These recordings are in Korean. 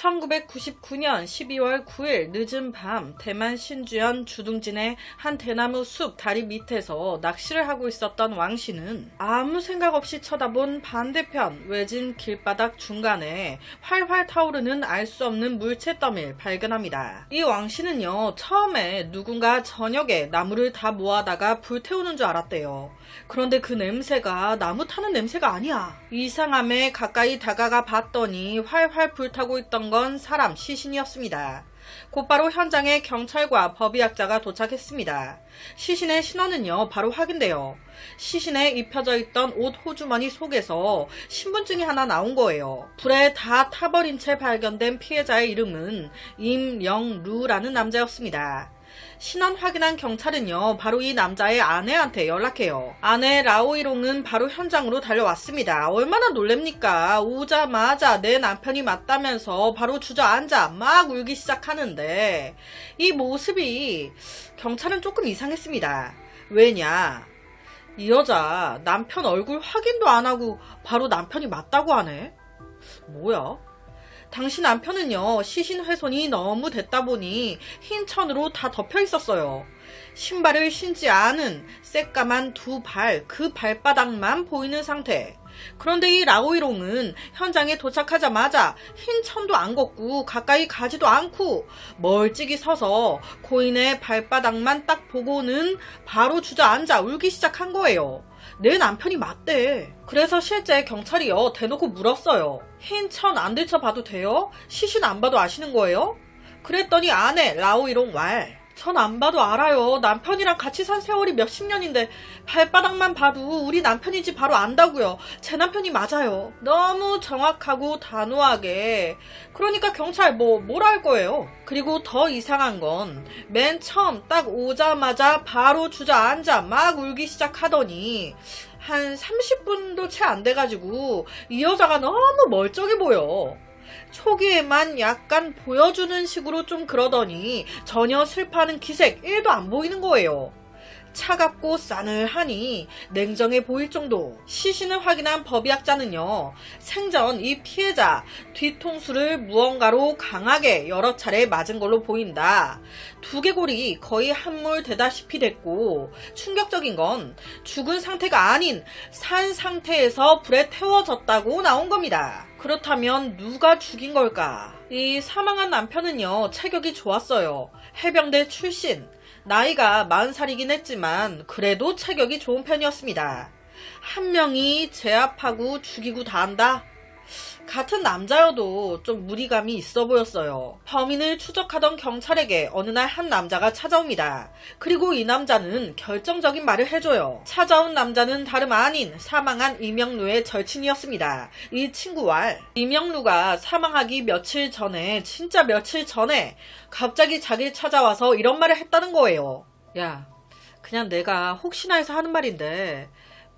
1999년 12월 9일 늦은 밤 대만 신주현 주둥진의 한 대나무 숲 다리 밑에서 낚시를 하고 있었던 왕 씨는 아무 생각 없이 쳐다본 반대편 외진 길바닥 중간에 활활 타오르는 알 수 없는 물체 더미를 발견합니다. 이 왕 씨는요, 처음에 누군가 저녁에 나무를 다 모아다가 불태우는 줄 알았대요. 그런데 그 냄새가 나무 타는 냄새가 아니야. 이상함에 가까이 다가가 봤더니 활활 불타고 있던 건 사람 시신이었습니다. 곧바로 현장에 경찰과 법의학자가 도착했습니다. 시신의 신원은요, 바로 확인돼요. 시신에 입혀져 있던 옷 호주머니 속에서 신분증이 하나 나온 거예요. 불에 다 타버린 채 발견된 피해자의 이름은 임영루라는 남자였습니다. 신원 확인한 경찰은요, 바로 이 남자의 아내한테 연락해요. 아내 라오이롱은 바로 현장으로 달려왔습니다. 얼마나 놀랍니까? 오자마자 내 남편이 맞다면서 바로 주저앉아 막 울기 시작하는데 이 모습이 경찰은 조금 이상했습니다. 왜냐? 이 여자 남편 얼굴 확인도 안 하고 바로 남편이 맞다고 하네? 뭐야? 당시 남편은요, 시신 훼손이 너무 됐다 보니 흰 천으로 다 덮여 있었어요. 신발을 신지 않은 새까만 두 발, 그 발바닥만 보이는 상태. 그런데 이 라오이롱은 현장에 도착하자마자 흰 천도 안 걷고 가까이 가지도 않고 멀찍이 서서 고인의 발바닥만 딱 보고는 바로 주저앉아 울기 시작한 거예요. 내 남편이 맞대. 그래서 실제 경찰이요, 대놓고 물었어요. 흰 천 안 들춰봐도 돼요? 시신 안 봐도 아시는 거예요? 그랬더니 아내 라오이롱 왈. 전 안 봐도 알아요. 남편이랑 같이 산 세월이 몇십 년인데 발바닥만 봐도 우리 남편인지 바로 안다고요. 제 남편이 맞아요. 너무 정확하고 단호하게. 그러니까 경찰 뭐라 할 거예요. 그리고 더 이상한 건 맨 처음 딱 오자마자 바로 주저앉아 막 울기 시작하더니 한 30분도 채 안 돼가지고 이 여자가 너무 멀쩡해 보여. 초기에만 약간 보여주는 식으로 좀 그러더니 전혀 슬퍼하는 기색 1도 안 보이는 거예요. 차갑고 싸늘하니 냉정해 보일 정도. 시신을 확인한 법의학자는요, 생전 이 피해자 뒤통수를 무언가로 강하게 여러 차례 맞은 걸로 보인다. 두개골이 거의 함몰 되다시피 됐고, 충격적인 건 죽은 상태가 아닌 산 상태에서 불에 태워졌다고 나온 겁니다. 그렇다면 누가 죽인 걸까? 이 사망한 남편은요, 체격이 좋았어요. 해병대 출신. 나이가 40살이긴 했지만 그래도 체격이 좋은 편이었습니다. 한 명이 제압하고 죽이고 다 한다? 같은 남자여도 좀 무리감이 있어 보였어요. 범인을 추적하던 경찰에게 어느 날 한 남자가 찾아옵니다. 그리고 이 남자는 결정적인 말을 해줘요. 찾아온 남자는 다름 아닌 사망한 임영루의 절친이었습니다. 이 친구와 임영루가 사망하기 며칠 전에, 진짜 며칠 전에 갑자기 자기를 찾아와서 이런 말을 했다는 거예요. 야, 그냥 내가 혹시나 해서 하는 말인데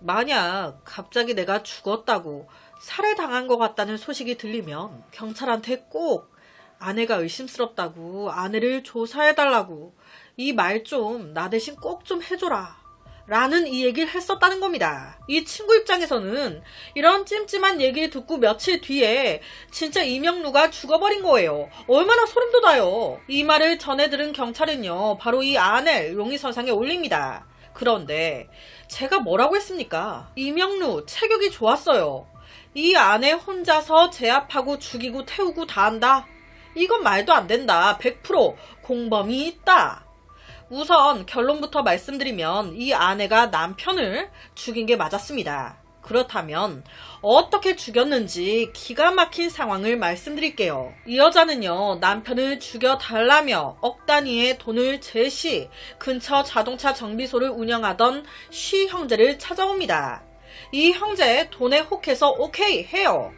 만약 갑자기 내가 죽었다고 살해당한 것 같다는 소식이 들리면 경찰한테 꼭 아내가 의심스럽다고 아내를 조사해달라고 이 말 좀 나 대신 꼭 좀 해줘라 라는 이 얘기를 했었다는 겁니다. 이 친구 입장에서는 이런 찜찜한 얘기를 듣고 며칠 뒤에 진짜 임영루가 죽어버린 거예요. 얼마나 소름 돋아요. 이 말을 전해 들은 경찰은요, 바로 이 아내를 용의선상에 올립니다. 그런데 제가 뭐라고 했습니까? 임영루 체격이 좋았어요. 이 아내 혼자서 제압하고 죽이고 태우고 다 한다? 이건 말도 안 된다. 100% 공범이 있다. 우선 결론부터 말씀드리면 이 아내가 남편을 죽인 게 맞았습니다. 그렇다면 어떻게 죽였는지 기가 막힌 상황을 말씀드릴게요. 이 여자는요, 남편을 죽여달라며 억 단위의 돈을 제시 근처 자동차 정비소를 운영하던 쉬 형제를 찾아옵니다. 이 형제 돈에 혹해서 오케이 해요.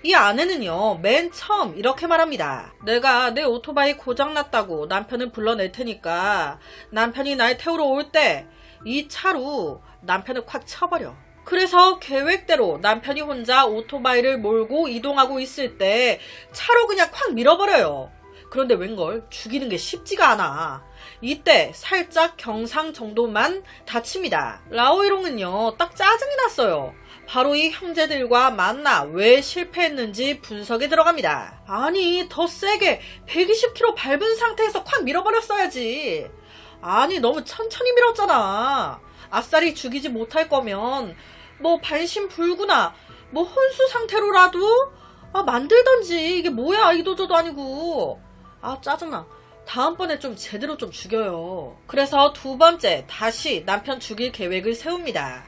이 아내는요, 맨 처음 이렇게 말합니다. 내가 내 오토바이 고장났다고 남편을 불러낼 테니까 남편이 날 태우러 올 때 이 차로 남편을 콱 쳐버려. 그래서 계획대로 남편이 혼자 오토바이를 몰고 이동하고 있을 때 차로 그냥 콱 밀어버려요. 그런데 웬걸 죽이는 게 쉽지가 않아. 이때 살짝 경상 정도만 다칩니다. 라오이롱은요, 딱 짜증이 났어요. 바로 이 형제들과 만나 왜 실패했는지 분석에 들어갑니다. 아니, 더 세게 120km 밟은 상태에서 콱 밀어버렸어야지. 아니, 너무 천천히 밀었잖아. 아싸리 죽이지 못할 거면 뭐 반신불구나 뭐 혼수 상태로라도 만들던지. 이게 뭐야, 이도저도 아니고. 짜증나. 다음번에 좀 제대로 좀 죽여요. 그래서 두 번째, 다시 남편 죽일 계획을 세웁니다.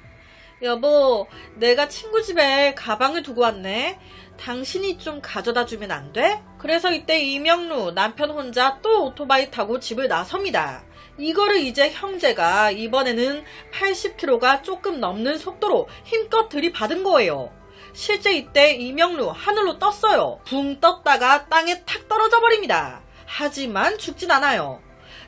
여보, 내가 친구 집에 가방을 두고 왔네. 당신이 좀 가져다 주면 안 돼? 그래서 이때 이명루 남편 혼자 또 오토바이 타고 집을 나섭니다. 이거를 이제 형제가 이번에는 80km가 조금 넘는 속도로 힘껏 들이받은 거예요. 실제 이때 이명루 하늘로 떴어요. 붕 떴다가 땅에 탁 떨어져 버립니다. 하지만 죽진 않아요.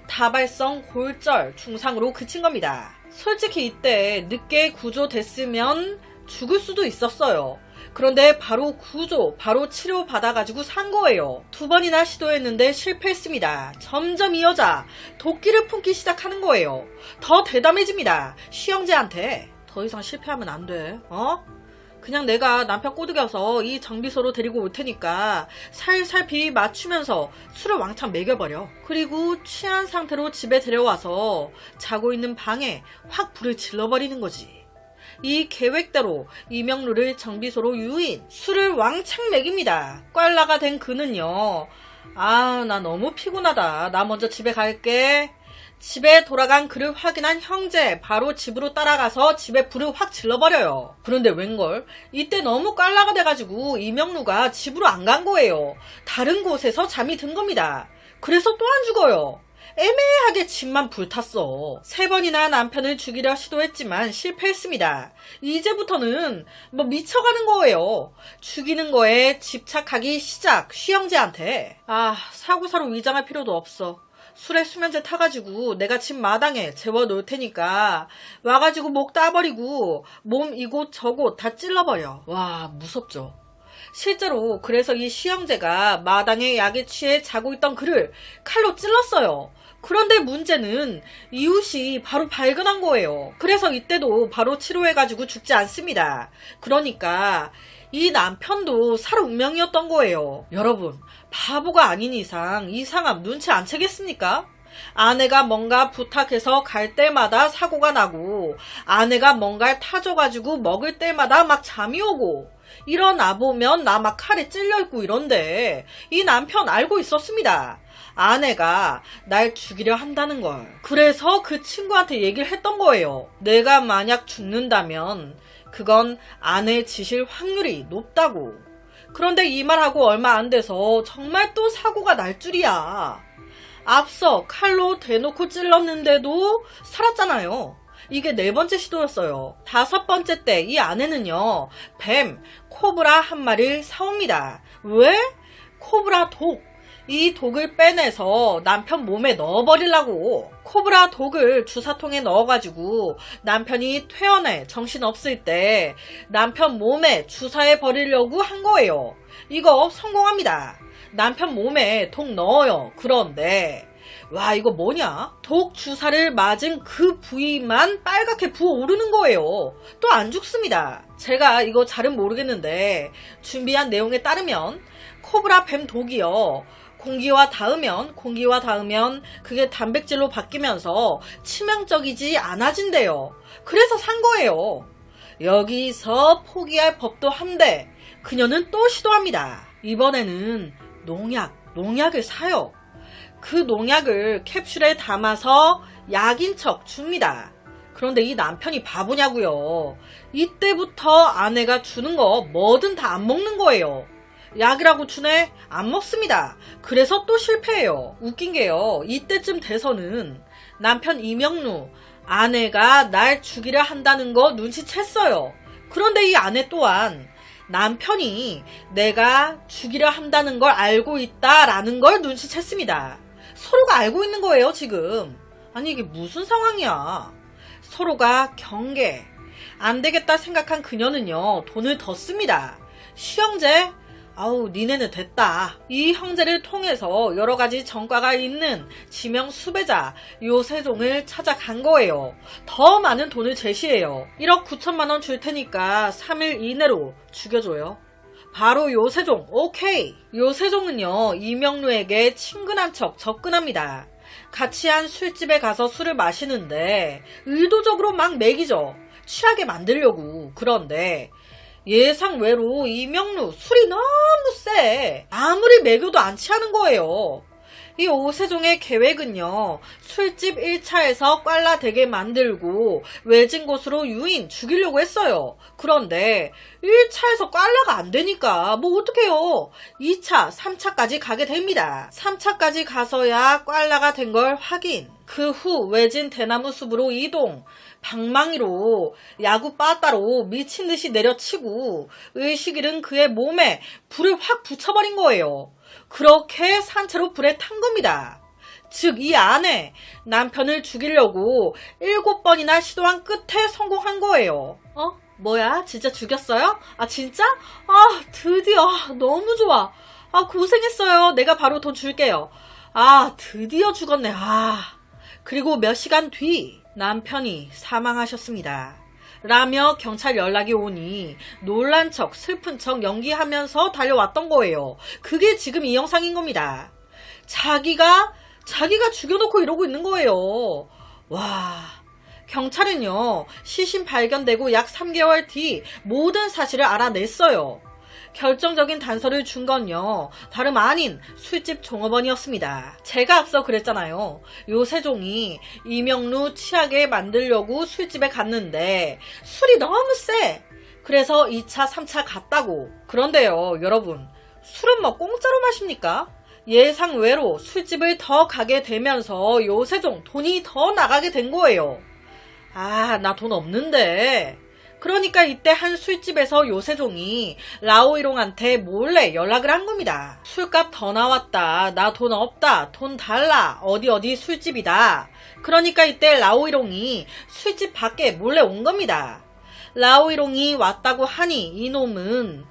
다발성 골절 중상으로 그친 겁니다. 솔직히 이때 늦게 구조됐으면 죽을 수도 있었어요. 그런데 바로 구조, 바로 치료 받아가지고 산 거예요. 두 번이나 시도했는데 실패했습니다. 점점 이 여자 도끼를 품기 시작하는 거예요. 더 대담해집니다. 시형제한테. 더 이상 실패하면 안 돼. 그냥 내가 남편 꼬드겨서 이 정비소로 데리고 올 테니까 살살 비 맞추면서 술을 왕창 먹여버려. 그리고 취한 상태로 집에 데려와서 자고 있는 방에 확 불을 질러버리는 거지. 이 계획대로 이명루를 정비소로 유인, 술을 왕창 먹입니다. 꽐라가 된 그는요. 나 너무 피곤하다. 나 먼저 집에 갈게. 집에 돌아간 그를 확인한 형제 바로 집으로 따라가서 집에 불을 확 질러버려요. 그런데 웬걸? 이때 너무 꽐라가 돼가지고 이명루가 집으로 안 간 거예요. 다른 곳에서 잠이 든 겁니다. 그래서 또 안 죽어요. 애매하게 집만 불탔어. 3번이나 남편을 죽이려 시도했지만 실패했습니다. 이제부터는 뭐 미쳐가는 거예요. 죽이는 거에 집착하기 시작. 쉬형제한테. 사고사로 위장할 필요도 없어. 술에 수면제 타가지고 내가 집 마당에 재워놓을 테니까 와가지고 목 따버리고 몸 이곳 저곳 다 찔러버려. 와, 무섭죠. 실제로 그래서 이 쉬형제가 마당에 약에 취해 자고 있던 그를 칼로 찔렀어요. 그런데 문제는 이웃이 바로 발견한 거예요. 그래서 이때도 바로 치료해가지고 죽지 않습니다. 그러니까 이 남편도 살 운명이었던 거예요. 여러분, 바보가 아닌 이상 이 상황 눈치 안 채겠습니까? 아내가 뭔가 부탁해서 갈 때마다 사고가 나고 아내가 뭔가를 타줘가지고 먹을 때마다 막 잠이 오고 일어나 보면 나 막 칼에 찔려있고 이런데 이 남편 알고 있었습니다. 아내가 날 죽이려 한다는 걸. 그래서 그 친구한테 얘기를 했던 거예요. 내가 만약 죽는다면 그건 아내 짓일 확률이 높다고. 그런데 이 말하고 얼마 안 돼서 정말 또 사고가 날 줄이야. 앞서 칼로 대놓고 찔렀는데도 살았잖아요. 이게 4번째 시도였어요. 5번째 때 이 아내는요, 뱀, 코브라 한 마리를 사옵니다. 왜? 코브라 독. 이 독을 빼내서 남편 몸에 넣어버리려고. 코브라 독을 주사통에 넣어가지고 남편이 퇴원해 정신없을 때 남편 몸에 주사해 버리려고 한 거예요. 이거 성공합니다. 남편 몸에 독 넣어요. 그런데 와, 이거 뭐냐? 독 주사를 맞은 그 부위만 빨갛게 부어오르는 거예요. 또 안 죽습니다. 제가 이거 잘은 모르겠는데 준비한 내용에 따르면 코브라 뱀 독이요, 공기와 닿으면 그게 단백질로 바뀌면서 치명적이지 않아진대요. 그래서 산 거예요. 여기서 포기할 법도 한데 그녀는 또 시도합니다. 이번에는 농약을 사요. 그 농약을 캡슐에 담아서 약인 척 줍니다. 그런데 이 남편이 바보냐고요. 이때부터 아내가 주는 거 뭐든 다 안 먹는 거예요. 약이라고 주네? 안 먹습니다. 그래서 또 실패해요. 웃긴 게요, 이때쯤 돼서는 남편 이명루, 아내가 날 죽이려 한다는 거 눈치챘어요. 그런데 이 아내 또한 남편이 내가 죽이려 한다는 걸 알고 있다라는 걸 눈치챘습니다. 서로가 알고 있는 거예요, 지금. 아니, 이게 무슨 상황이야. 서로가 경계. 안 되겠다 생각한 그녀는요, 돈을 더 씁니다. 쉬형제, 아우, 니네는 됐다. 이 형제를 통해서 여러 가지 전과가 있는 지명 수배자 요세종을 찾아간 거예요. 더 많은 돈을 제시해요. 1억 9천만 원 줄 테니까 3일 이내로 죽여줘요. 바로 요세종, 오케이. 요세종은요, 이명루에게 친근한 척 접근합니다. 같이 한 술집에 가서 술을 마시는데 의도적으로 막 먹이죠. 취하게 만들려고. 그런데 예상외로 이명루 술이 너무 세. 아무리 먹여도 안 취하는 거예요. 이 오세종의 계획은요, 술집 1차에서 꽐라되게 만들고 외진 곳으로 유인 죽이려고 했어요. 그런데 1차에서 꽐라가 안 되니까 뭐 어떡해요. 2차, 3차까지 가게 됩니다. 3차까지 가서야 꽐라가 된 걸 확인. 그 후 외진 대나무 숲으로 이동. 방망이로 야구 빠따로 미친듯이 내려치고 의식 잃은 그의 몸에 불을 확 붙여버린 거예요. 그렇게 산채로 불에 탄 겁니다. 즉 이 안에 남편을 죽이려고 7번이나 시도한 끝에 성공한 거예요. 뭐야? 진짜 죽였어요? 아 진짜? 아 드디어. 너무 좋아. 아 고생했어요. 내가 바로 돈 줄게요. 아 드디어 죽었네. 그리고 몇 시간 뒤 남편이 사망하셨습니다. 라며 경찰 연락이 오니 놀란 척 슬픈 척 연기하면서 달려왔던 거예요. 그게 지금 이 영상인 겁니다. 자기가 죽여놓고 이러고 있는 거예요. 와, 경찰은요, 시신 발견되고 약 3개월 뒤 모든 사실을 알아냈어요. 결정적인 단서를 준 건요, 다름 아닌 술집 종업원이었습니다. 제가 앞서 그랬잖아요. 요세종이 이명루 취하게 만들려고 술집에 갔는데 술이 너무 세. 그래서 2차, 3차 갔다고. 그런데요, 여러분, 술은 뭐 공짜로 마십니까? 예상외로 술집을 더 가게 되면서 요세종 돈이 더 나가게 된 거예요. 나 돈 없는데. 그러니까 이때 한 술집에서 요세종이 라오이롱한테 몰래 연락을 한 겁니다. 술값 더 나왔다. 나 돈 없다. 돈 달라. 어디 술집이다. 그러니까 이때 라오이롱이 술집 밖에 몰래 온 겁니다. 라오이롱이 왔다고 하니 이놈은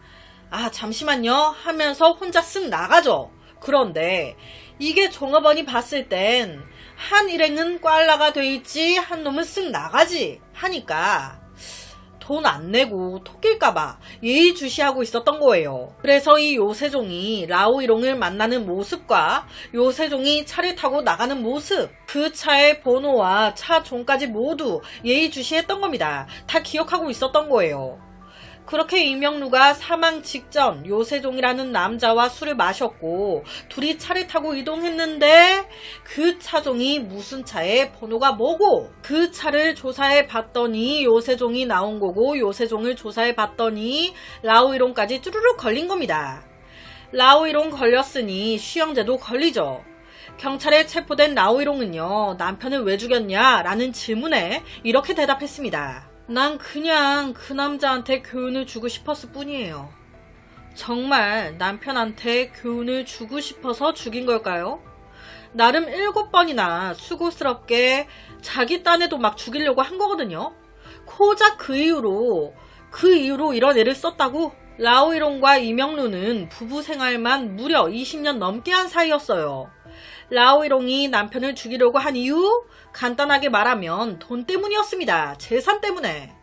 잠시만요 하면서 혼자 쓱 나가죠. 그런데 이게 종업원이 봤을 땐 한 일행은 꽐라가 돼 있지 한 놈은 쓱 나가지 하니까 돈 안 내고 토낄까봐 예의주시하고 있었던 거예요. 그래서 이 요세종이 라오이롱을 만나는 모습과 요세종이 차를 타고 나가는 모습, 그 차의 번호와 차 종까지 모두 예의주시했던 겁니다. 다 기억하고 있었던 거예요. 그렇게 이명루가 사망 직전 요세종이라는 남자와 술을 마셨고 둘이 차를 타고 이동했는데 그 차종이 무슨 차에 번호가 뭐고 그 차를 조사해 봤더니 요세종이 나온 거고 요세종을 조사해 봤더니 라오이롱까지 쭈루룩 걸린 겁니다. 라오이롱 걸렸으니 쉬영제도 걸리죠. 경찰에 체포된 라오이롱은요, 남편을 왜 죽였냐 라는 질문에 이렇게 대답했습니다. 난 그냥 그 남자한테 교훈을 주고 싶었을 뿐이에요. 정말 남편한테 교훈을 주고 싶어서 죽인 걸까요? 나름 7번이나 수고스럽게 자기 딴에도 막 죽이려고 한 거거든요. 고작 그 이후로 이런 애를 썼다고? 라오이롱과 이명루는 부부 생활만 무려 20년 넘게 한 사이였어요. 라오이롱이 남편을 죽이려고 한 이유? 간단하게 말하면 돈 때문이었습니다. 재산 때문에.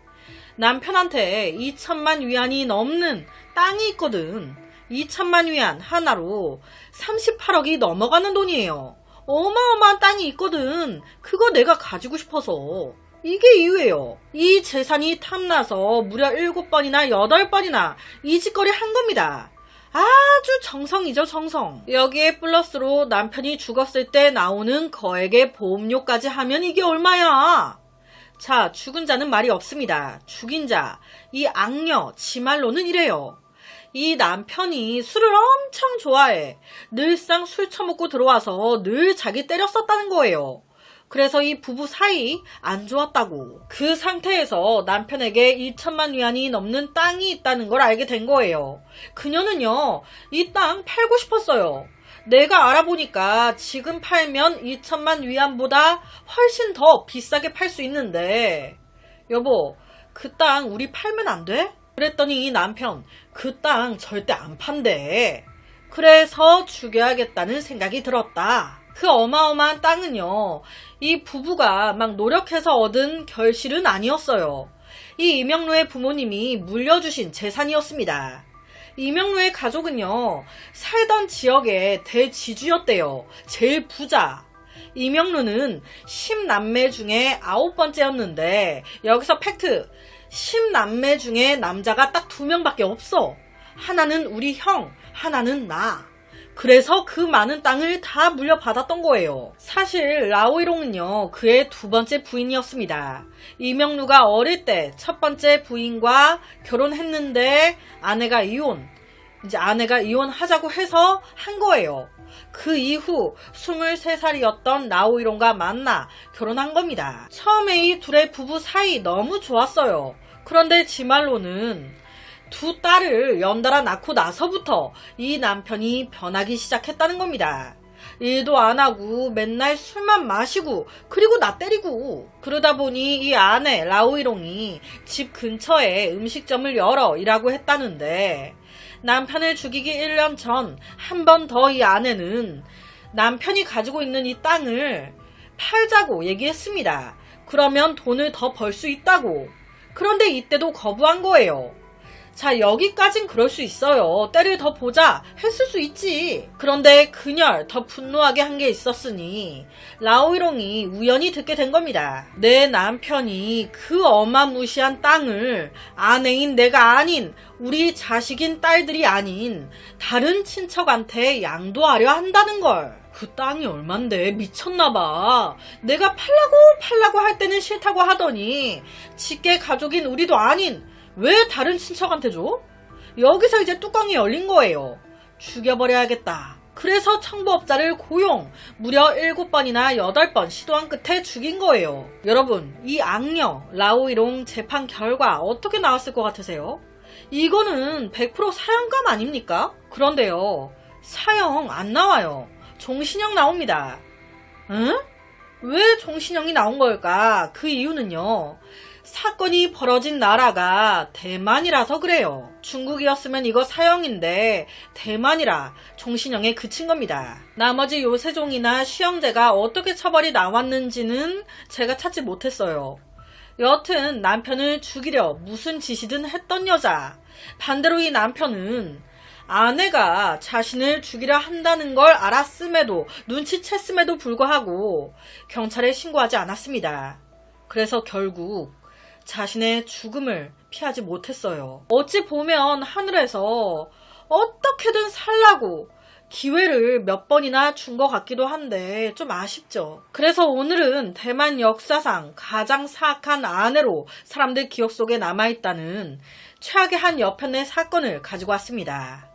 남편한테 2천만 위안이 넘는 땅이 있거든. 2천만 위안 하나로 38억이 넘어가는 돈이에요. 어마어마한 땅이 있거든. 그거 내가 가지고 싶어서. 이게 이유예요. 이 재산이 탐나서 무려 7번이나 8번이나 이 짓거리 한 겁니다. 아주 정성이죠, 정성. 여기에 플러스로 남편이 죽었을 때 나오는 거액의 보험료까지 하면 이게 얼마야? 자, 죽은 자는 말이 없습니다. 죽인 자, 이 악녀, 지 말로는 이래요. 이 남편이 술을 엄청 좋아해. 늘상 술 처먹고 들어와서 늘 자기 때렸었다는 거예요. 그래서 이 부부 사이 안 좋았다고. 그 상태에서 남편에게 2천만 위안이 넘는 땅이 있다는 걸 알게 된 거예요. 그녀는요, 이 땅 팔고 싶었어요. 내가 알아보니까 지금 팔면 2천만 위안보다 훨씬 더 비싸게 팔 수 있는데, 여보, 그 땅 우리 팔면 안 돼? 그랬더니 이 남편 그 땅 절대 안 판대. 그래서 죽여야겠다는 생각이 들었다. 그 어마어마한 땅은요, 이 부부가 막 노력해서 얻은 결실은 아니었어요. 이 이명로의 부모님이 물려주신 재산이었습니다. 이명로의 가족은요, 살던 지역의 대지주였대요. 제일 부자. 이명로는 10남매 중에 9번째였는데 여기서 팩트, 10남매 중에 남자가 딱 2명밖에 없어. 하나는 우리 형, 하나는 나. 그래서 그 많은 땅을 다 물려받았던 거예요. 사실 라오이롱은요, 그의 2번째 부인이었습니다. 이명루가 어릴 때 첫 번째 부인과 결혼했는데 아내가 이혼하자고 해서 한 거예요. 그 이후 23살이었던 라오이롱과 만나 결혼한 겁니다. 처음에 이 둘의 부부 사이 너무 좋았어요. 그런데 지 말로는 2 딸을 연달아 낳고 나서부터 이 남편이 변하기 시작했다는 겁니다. 일도 안 하고 맨날 술만 마시고 그리고 나 때리고. 그러다 보니 이 아내 라오이롱이 집 근처에 음식점을 열어 일하고 했다는데, 남편을 죽이기 1년 전 한 번 더 이 아내는 남편이 가지고 있는 이 땅을 팔자고 얘기했습니다. 그러면 돈을 더 벌 수 있다고. 그런데 이때도 거부한 거예요. 자, 여기까진 그럴 수 있어요. 때를 더 보자 했을 수 있지. 그런데 그녀를 더 분노하게 한 게 있었으니 라오이롱이 우연히 듣게 된 겁니다. 내 남편이 그 어마무시한 땅을 아내인 내가 아닌 우리 자식인 딸들이 아닌 다른 친척한테 양도하려 한다는 걸. 그 땅이 얼만데 미쳤나봐. 내가 팔라고 할 때는 싫다고 하더니 직계 가족인 우리도 아닌 왜 다른 친척한테 줘? 여기서 이제 뚜껑이 열린 거예요. 죽여버려야겠다. 그래서 청부업자를 고용, 무려 7번이나 8번 시도한 끝에 죽인 거예요. 여러분, 이 악녀 라오이롱 재판 결과 어떻게 나왔을 것 같으세요? 이거는 100% 사형감 아닙니까? 그런데요, 사형 안 나와요. 종신형 나옵니다. 응? 왜 종신형이 나온 걸까? 그 이유는요, 사건이 벌어진 나라가 대만이라서 그래요. 중국이었으면 이거 사형인데 대만이라 종신형에 그친 겁니다. 나머지 요세종이나 시형제가 어떻게 처벌이 나왔는지는 제가 찾지 못했어요. 여튼 남편을 죽이려 무슨 짓이든 했던 여자. 반대로 이 남편은 아내가 자신을 죽이려 한다는 걸 알았음에도, 눈치챘음에도 불구하고 경찰에 신고하지 않았습니다. 그래서 결국 자신의 죽음을 피하지 못했어요. 어찌 보면 하늘에서 어떻게든 살라고 기회를 몇 번이나 준 것 같기도 한데 좀 아쉽죠. 그래서 오늘은 대만 역사상 가장 사악한 아내로 사람들 기억 속에 남아있다는 최악의 한 여편의 사건을 가지고 왔습니다.